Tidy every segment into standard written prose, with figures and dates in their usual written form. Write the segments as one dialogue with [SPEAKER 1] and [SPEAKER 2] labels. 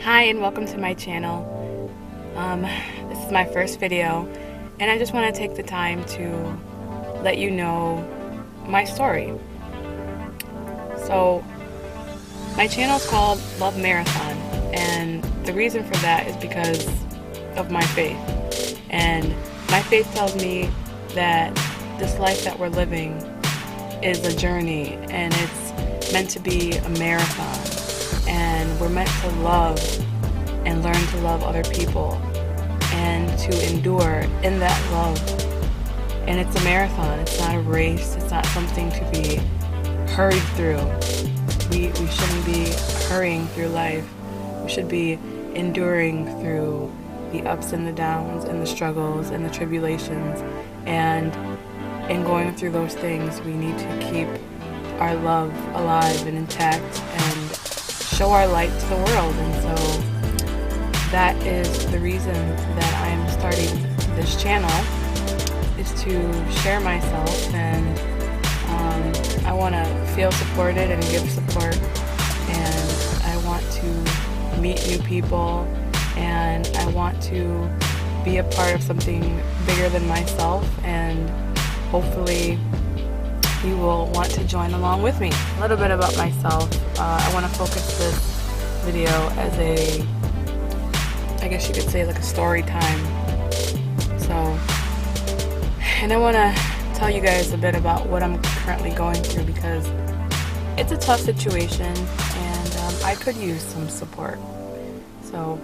[SPEAKER 1] Hi and welcome to my channel. This is my first video and I just want to take the time to let you know my story. So my channel is called Love Marathon, and the reason for that is because of my faith. And my faith tells me that this life that we're living is a journey and it's meant to be a marathon. And we're meant to love and learn to love other people and to endure in that love. And it's a marathon. It's not a race. It's not something to be hurried through. We shouldn't be hurrying through life. We should be enduring through the ups and the downs and the struggles and the tribulations. And in going through those things, we need to keep our love alive and intact and show our light to the world. And so that is the reason that I'm starting this channel, is to share myself, and I want to feel supported and give support, and I want to meet new people, and I want to be a part of something bigger than myself, and hopefully you will want to join along with me. A little bit about myself. I want to focus this video as I guess you could say like a story time. So, and I want to tell you guys a bit about what I'm currently going through, because it's a tough situation and I could use some support. So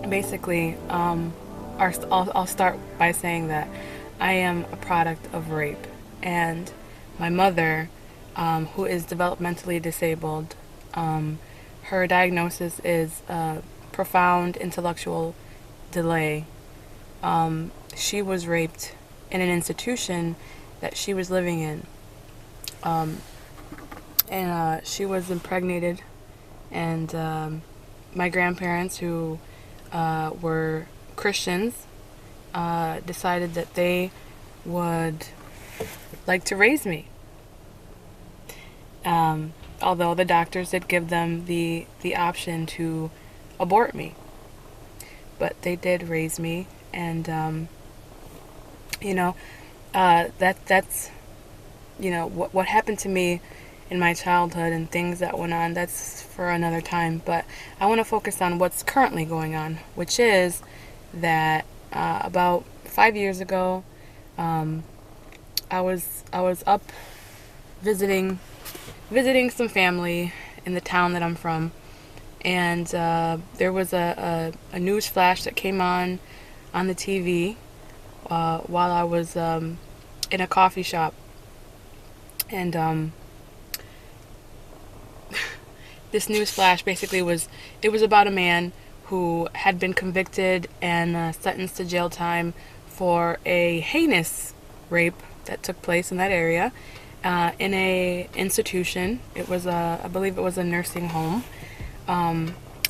[SPEAKER 1] basically, I'll start by saying that I am a product of rape, and my mother, who is developmentally disabled, her diagnosis is profound intellectual delay. She was raped in an institution that she was living in, and she was impregnated, and my grandparents, who were Christians, decided that they would like to raise me. Although the doctors did give them the option to abort me, but they did raise me, and that's what happened to me in my childhood and things that went on. That's for another time. But I want to focus on what's currently going on, which is that about 5 years ago, I was up visiting some family in the town that I'm from, and there was a news flash that came on the TV while I was in a coffee shop, and this news flash basically was about a man who had been convicted and sentenced to jail time for a heinous rape that took place in that area, in a institution. It was I believe it was a nursing home.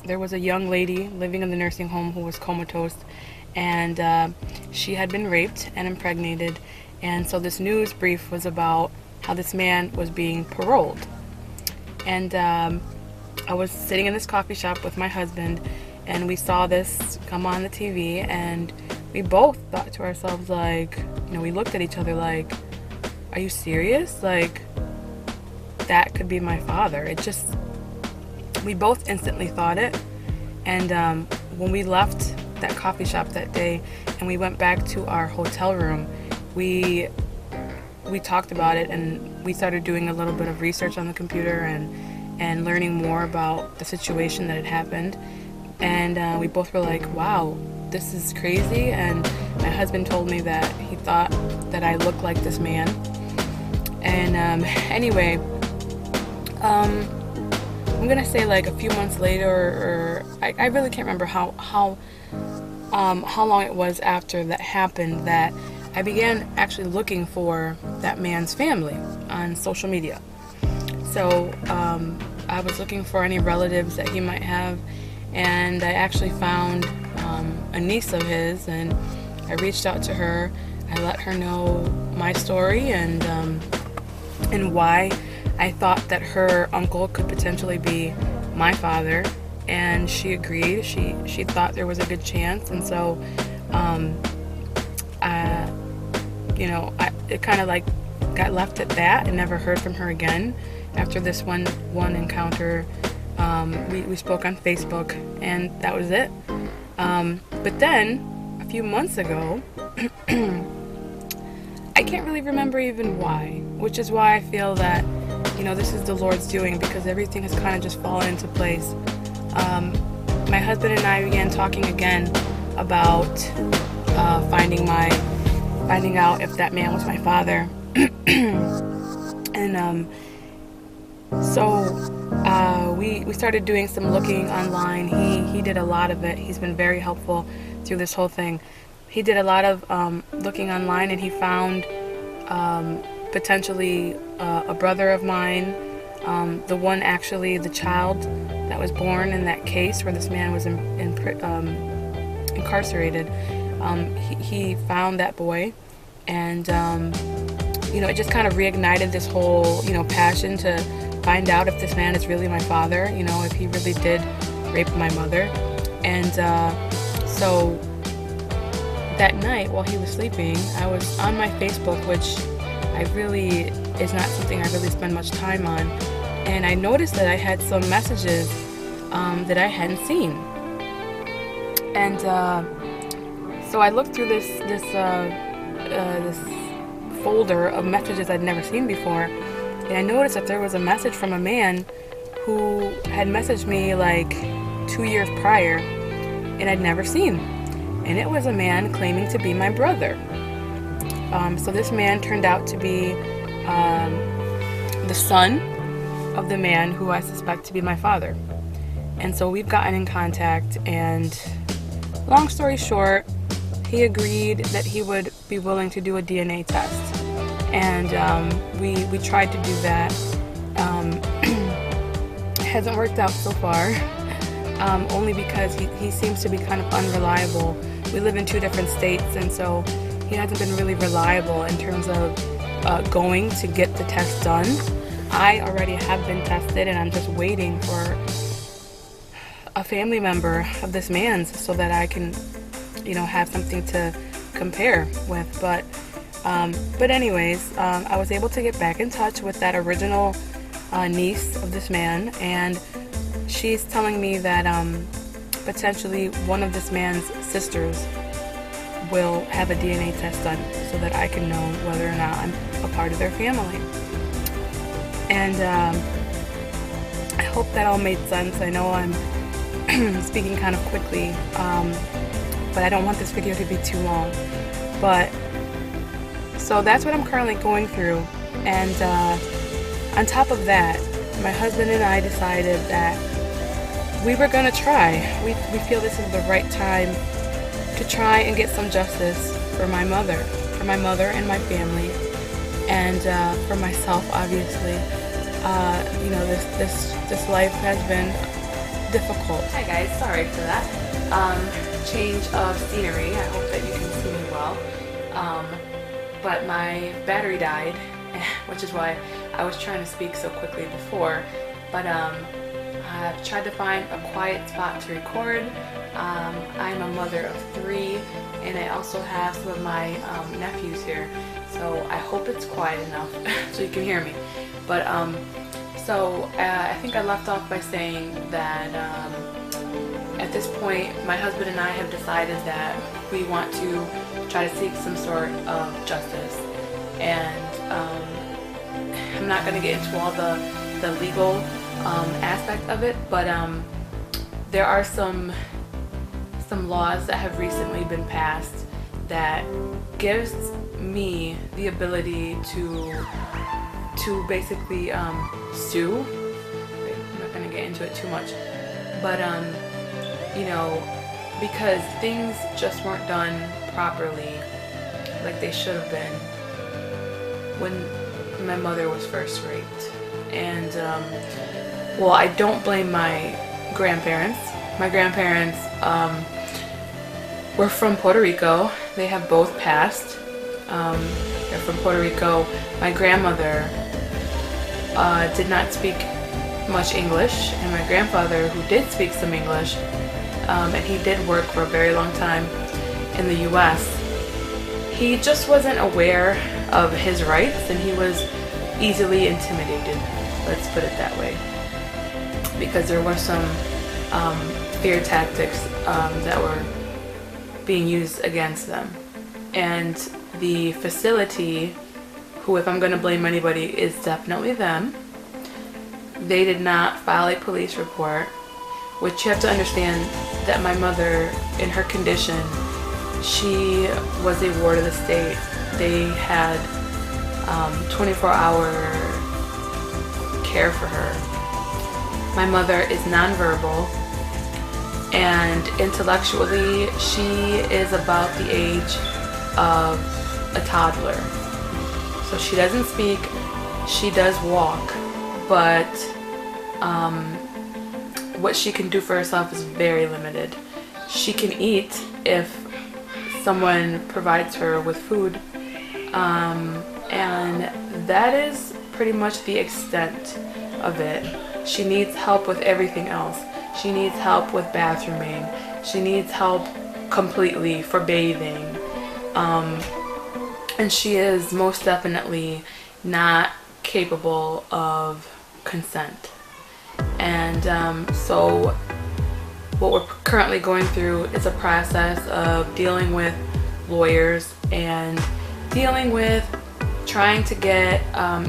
[SPEAKER 1] There was a young lady living in the nursing home who was comatose, and she had been raped and impregnated. And so this news brief was about how this man was being paroled. And I was sitting in this coffee shop with my husband, and we saw this come on the TV, and we both thought to ourselves, like, we looked at each other like, are you serious? Like, that could be my father. We both instantly thought it. And when we left that coffee shop that day and we went back to our hotel room, we talked about it, and we started doing a little bit of research on the computer and learning more about the situation that had happened. And we both were like, wow, this is crazy. And my husband told me that he thought that I looked like this man. And anyway, I'm gonna say like a few months later, or I really can't remember how long it was after that happened, that I began actually looking for that man's family on social media. So I was looking for any relatives that he might have, and I actually found a niece of his, and I reached out to her. I let her know my story and why I thought that her uncle could potentially be my father, and she agreed. She thought there was a good chance, and so it kind of like got left at that, and never heard from her again. After this one encounter, we spoke on Facebook, and that was it. But then a few months ago, I can't really remember even why, which is why I feel that this is the Lord's doing, because everything has kind of just fallen into place. My husband and I began talking again about finding out if that man was my father. And so we started doing some looking online. He did a lot of it. He's been very helpful through this whole thing. He did a lot of looking online, and he found potentially a brother of mine, the child that was born in that case where this man was incarcerated. He found that boy, and it just kind of reignited this whole passion to find out if this man is really my father, if he really did rape my mother. And so that night while he was sleeping, I was on my Facebook, which is not something I really spend much time on, and I noticed that I had some messages that I hadn't seen. And so I looked through this folder of messages I'd never seen before, and I noticed that there was a message from a man who had messaged me like 2 years prior, and I'd never seen. And it was a man claiming to be my brother. So this man turned out to be the son of the man who I suspect to be my father. And so we've gotten in contact, and long story short, he agreed that he would be willing to do a DNA test. And we tried to do that. It hasn't worked out so far, only because he seems to be kind of unreliable. We live in 2 different states, and so he hasn't been really reliable in terms of going to get the test done. I already have been tested, and I'm just waiting for a family member of this man's so that I can, have something to compare with. But anyways, I was able to get back in touch with that original niece of this man, and she's telling me that potentially one of this man's sisters will have a DNA test done so that I can know whether or not I'm a part of their family. And I hope that all made sense. I know I'm speaking kind of quickly, but I don't want this video to be too long. But so that's what I'm currently going through. And on top of that, my husband and I decided that we were going to try. We feel this is the right time to try and get some justice for my mother and my family, and for myself, obviously. This life has been difficult. Hi guys, sorry for that. Change of scenery. I hope that you can see me well. But my battery died, which is why I was trying to speak so quickly before. But I've tried to find a quiet spot to record. I'm a mother of 3, and I also have some of my nephews here, so I hope it's quiet enough so you can hear me. But I think I left off by saying that at this point my husband and I have decided that we want to try to seek some sort of justice, and I'm not going to get into all the legal aspect of it, but there are some laws that have recently been passed that gives me the ability to basically sue. I'm not going to get into it too much, but because things just weren't done properly like they should have been when my mother was first raped. And I don't blame my grandparents. My grandparents were from Puerto Rico. They have both passed. They're from Puerto Rico. My grandmother did not speak much English, and my grandfather, who did speak some English, and he did work for a very long time in the US, he just wasn't aware of his rights, and he was easily intimidated, let's put it that way, because there were some fear tactics that were being used against them. And the facility, who, if I'm going to blame anybody, is definitely them, they did not file a police report, which you have to understand that my mother, in her condition, she was a ward of the state. They had 24-hour care for her. My mother is nonverbal, and intellectually she is about the age of a toddler. So she doesn't speak, she does walk, but what she can do for herself is very limited. She can eat if someone provides her with food, and that is pretty much the extent of it. She needs help with everything else. She needs help with bathrooming. She needs help completely for bathing. And she is most definitely not capable of consent. And so what we're currently going through is a process of dealing with lawyers and dealing with trying to get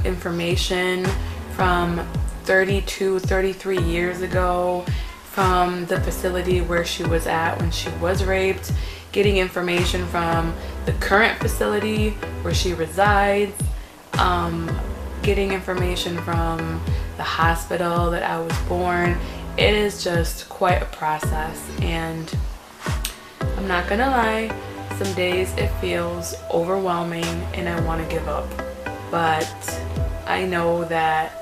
[SPEAKER 1] information from 33 years ago from the facility where she was at when she was raped, getting information from the current facility where she resides, getting information from the hospital that I was born. It is just quite a process, and I'm not gonna lie, some days it feels overwhelming and I want to give up, but I know that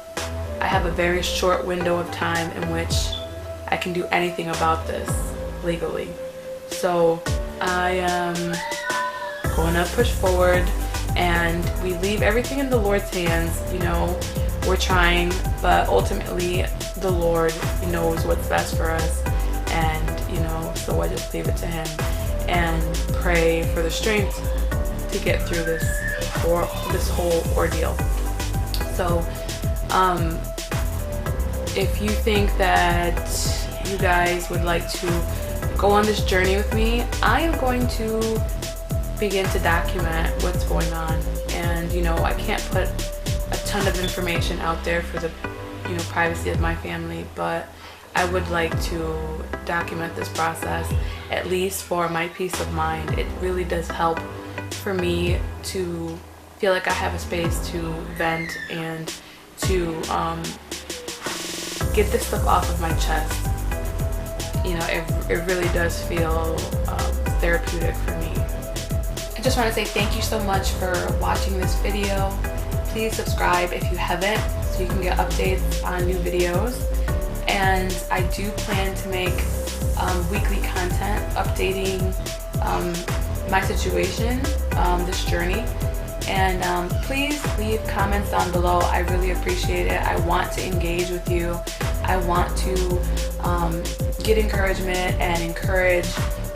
[SPEAKER 1] I have a very short window of time in which I can do anything about this legally. So I am going to push forward, and we leave everything in the Lord's hands. You know, we're trying, but ultimately the Lord knows what's best for us, and you know, so I just leave it to Him and pray for the strength to get through this whole ordeal. So if you think that you guys would like to go on this journey with me, I am going to begin to document what's going on. And you know, I can't put a ton of information out there for the privacy of my family, but I would like to document this process, at least for my peace of mind. It really does help for me to feel like I have a space to vent and to get this stuff off of my chest. You know, it really does feel therapeutic for me. I just want to say thank you so much for watching this video. Please subscribe if you haven't, so you can get updates on new videos. And I do plan to make weekly content updating my situation, this journey. And please leave comments down below. I really appreciate it. I want to engage with you. I want to get encouragement and encourage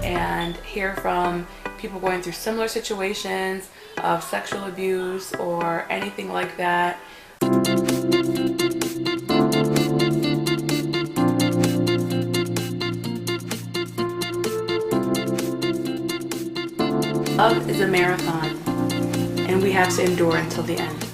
[SPEAKER 1] and hear from people going through similar situations of sexual abuse or anything like that. Love is a marathon, and we have to endure until the end.